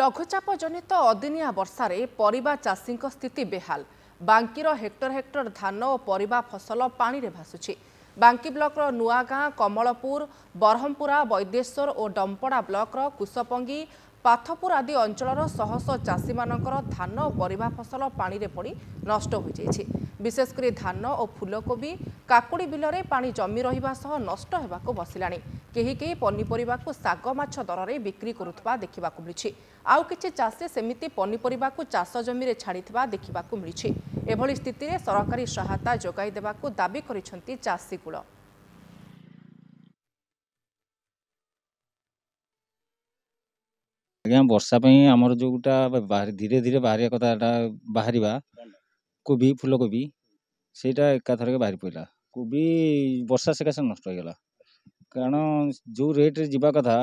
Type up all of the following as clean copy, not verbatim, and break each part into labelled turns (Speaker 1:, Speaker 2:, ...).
Speaker 1: लघुचाप जनित अदिनिया वर्षार परिबा चाषी स्थिति बेहाल। बांकीर हेक्टर हेक्टर धान और परिबा फसल पानी रे भासुछि। बांकी ब्लॉकर नुआगाँ, कमलपुर, बरहमपुरा, वैद्येश्वर और डंपड़ा ब्लॉकर कुशपंगी, पाथपुर आदि अंचलर शह शह चाषी मानकर धान और परिबा फसल पानी रे पड़ी नष्ट हो जाइछि। विशेषकर धान और फूलकोबी, काकुड़ी बिलरे पानी जमी रहिबा सह नष्ट हेबाको बसिलाणी। केही केही पनिपरिबाकु साग माछ दर में बिक्री करुवा देखिबाकु मिलिछि। आउ किछि चाषी सेमिति पनिपरिबाकु चाष जमी रे छाड़िथिबा देखिबाकु मिलिछि। एभली स्थिति रे सरकारी सहायता जोगाई देबाकु दाबी करिसेंति चाषी कुल।
Speaker 2: आज्ञा वर्षा आमर जोटा धीरे धीरे बाहर कथा बाहर कोबी फूलकोबी से एकाथरक बाहरी पड़ा। कोबी वर्षा सकाशे नष्ट हो गला कारण जो रेट रे जीवा कथा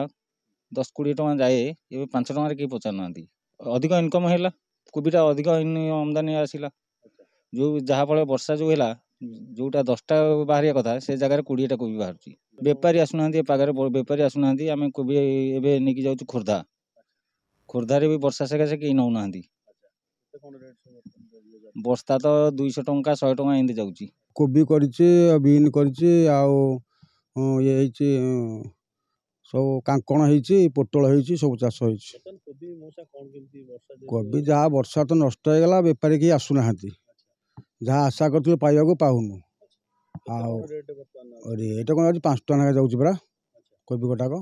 Speaker 2: 10-20 टଙ୍କା जाए ये 5 टଙ୍କା कहीं पचार ना अधिक इनकम है कोबीटा अधिक आमदानी आसला जो जहाँ फल वर्षा जो है जोटा 10टा बाहर कथा से जगह 20टा कोबी बाहर। बेपारी आसुना पागे बेपारी आसुना आम कोबी एवं नहीं जाऊँ खोर्धा खोर्धारे भी वर्षा सकाशे कहीं नौना बस्ता तो 200 टଙ୍କା 100 टଙ୍କା एमती जाऊँगी।
Speaker 3: कोबी बीन सब कांकण पोटल सब चाष कोबी जहाँ वर्षा तो नष्ट हो गला बेपारी कहीं आसुना जहाँ आशा करते पाइबा पाऊनु। रेट कौन 5 टଙ୍କା जाऊँगी परा कोबी गोटाक।